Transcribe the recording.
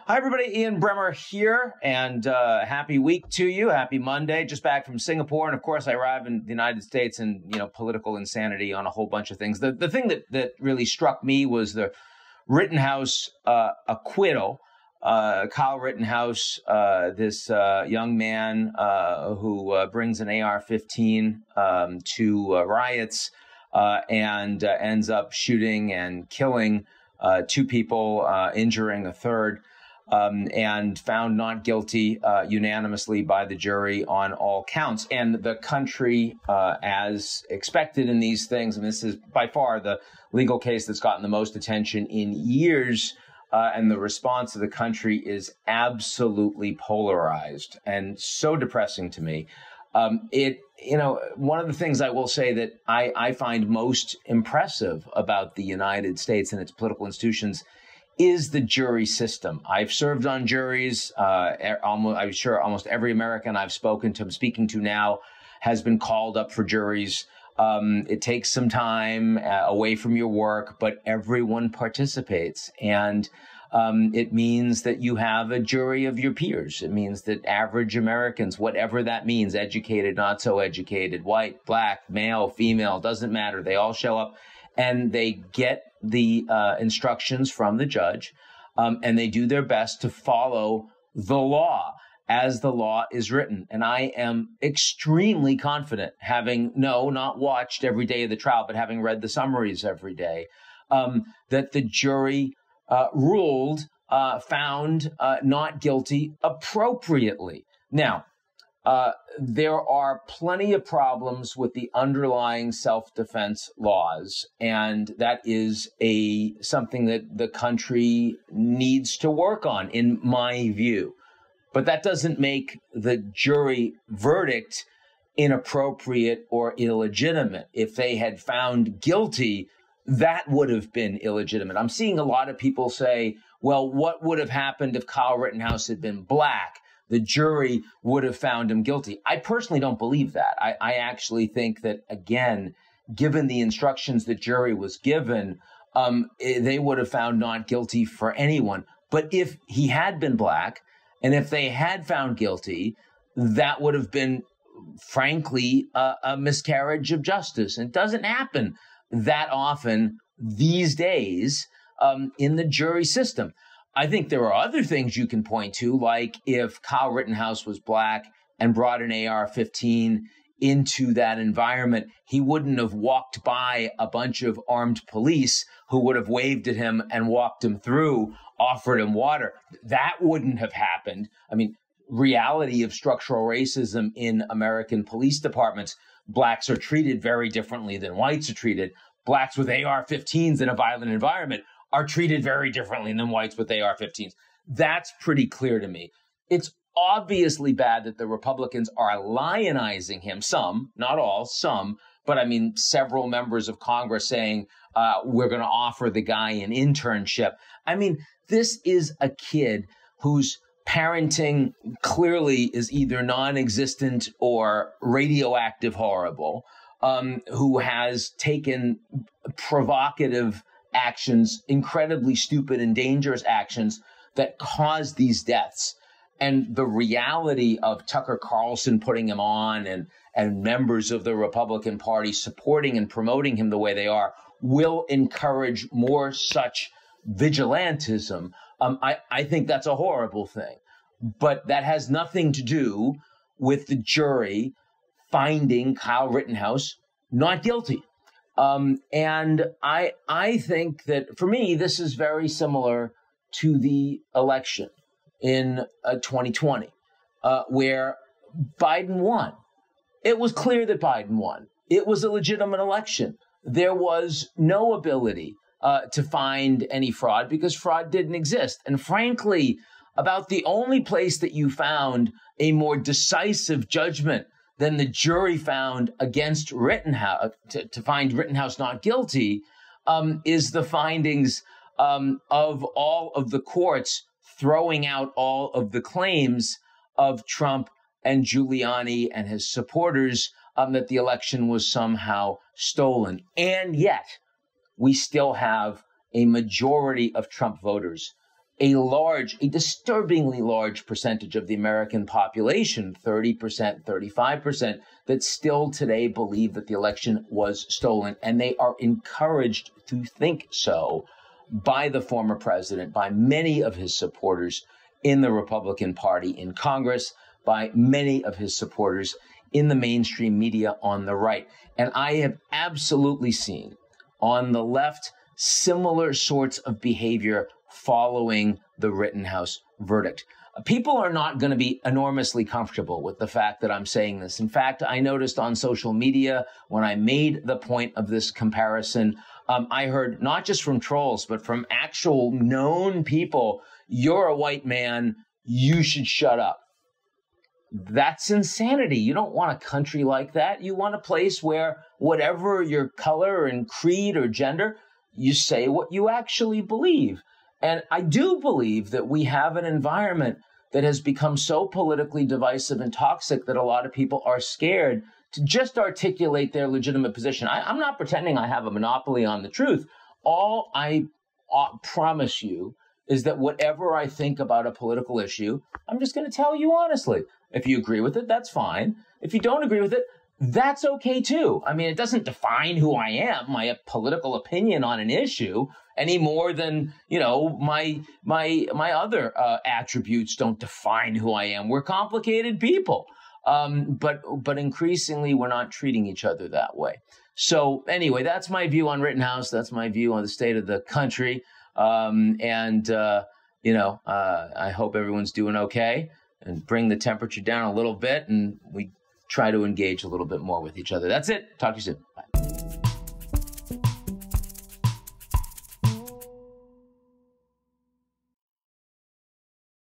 Hi, everybody. Ian Bremmer here, and happy week to you. Happy Monday. Just back from Singapore, and of course, I arrived in the United States, and political insanity on a whole bunch of things. The thing that really struck me was the Rittenhouse acquittal. Kyle Rittenhouse, this young man who brings an AR-15 to riots and ends up shooting and killing two people, injuring a third. And found not guilty unanimously by the jury on all counts. And the country, as expected in these things, and this is by far the legal case that's gotten the most attention in years, and the response of the country is absolutely polarized and so depressing to me. One of the things I will say that I find most impressive about the United States and its political institutions is the jury system. I've served on juries. I'm sure almost every American I'm speaking to now has been called up for juries. It takes some time away from your work, but everyone participates. And it means that you have a jury of your peers. It means that average Americans, whatever that means, educated, not so educated, white, black, male, female, doesn't matter. They all show up and they get the instructions from the judge, and they do their best to follow the law as the law is written. And I am extremely confident, having not watched every day of the trial, but having read the summaries every day, that the jury ruled, found not guilty appropriately. Now, there are plenty of problems with the underlying self-defense laws, and that is something that the country needs to work on, in my view. But that doesn't make the jury verdict inappropriate or illegitimate. If they had found guilty, that would have been illegitimate. I'm seeing a lot of people say, well, what would have happened if Kyle Rittenhouse had been black? The jury would have found him guilty. I personally don't believe that. I actually think that, again, given the instructions the jury was given, they would have found not guilty for anyone. But if he had been black, and if they had found guilty, that would have been, frankly, a miscarriage of justice. And it doesn't happen that often these days in the jury system. I think there are other things you can point to, like if Kyle Rittenhouse was black and brought an AR-15 into that environment, he wouldn't have walked by a bunch of armed police who would have waved at him and walked him through, offered him water. That wouldn't have happened. I mean, reality of structural racism in American police departments, blacks are treated very differently than whites are treated. Blacks with AR-15s in a violent environment are treated very differently than whites with AR-15s. That's pretty clear to me. It's obviously bad that the Republicans are lionizing him. Some, not all, some, but I mean, several members of Congress saying, we're going to offer the guy an internship. I mean, this is a kid whose parenting clearly is either non-existent or radioactive horrible, who has taken provocative actions, incredibly stupid and dangerous actions that caused these deaths. And the reality of Tucker Carlson putting him on and members of the Republican Party supporting and promoting him the way they are will encourage more such vigilantism. I think that's a horrible thing. But that has nothing to do with the jury finding Kyle Rittenhouse not guilty. And I think that, for me, this is very similar to the election in 2020, where Biden won. It was clear that Biden won. It was a legitimate election. There was no ability to find any fraud because fraud didn't exist. And frankly, about the only place that you found a more decisive judgment than the jury found against Rittenhouse, to find Rittenhouse not guilty, is the findings of all of the courts throwing out all of the claims of Trump and Giuliani and his supporters that the election was somehow stolen. And yet, we still have a majority of Trump voters a disturbingly large percentage of the American population, 30%, 35%, that still today believe that the election was stolen. And they are encouraged to think so by the former president, by many of his supporters in the Republican Party in Congress, by many of his supporters in the mainstream media on the right. And I have absolutely seen on the left similar sorts of behavior following the Rittenhouse verdict. People are not going to be enormously comfortable with the fact that I'm saying this. In fact, I noticed on social media when I made the point of this comparison, I heard not just from trolls, but from actual known people, you're a white man, you should shut up. That's insanity. You don't want a country like that. You want a place where whatever your color and creed or gender, you say what you actually believe. And I do believe that we have an environment that has become so politically divisive and toxic that a lot of people are scared to just articulate their legitimate position. I'm not pretending I have a monopoly on the truth. All I promise you is that whatever I think about a political issue, I'm just going to tell you honestly. If you agree with it, that's fine. If you don't agree with it, that's okay too. I mean, it doesn't define who I am, my political opinion on an issue, any more than, you know, my other attributes don't define who I am. We're complicated people. But increasingly, we're not treating each other that way. So anyway, that's my view on Rittenhouse. That's my view on the state of the country. I hope everyone's doing okay and bring the temperature down a little bit, and we try to engage a little bit more with each other. That's it. Talk to you soon. Bye.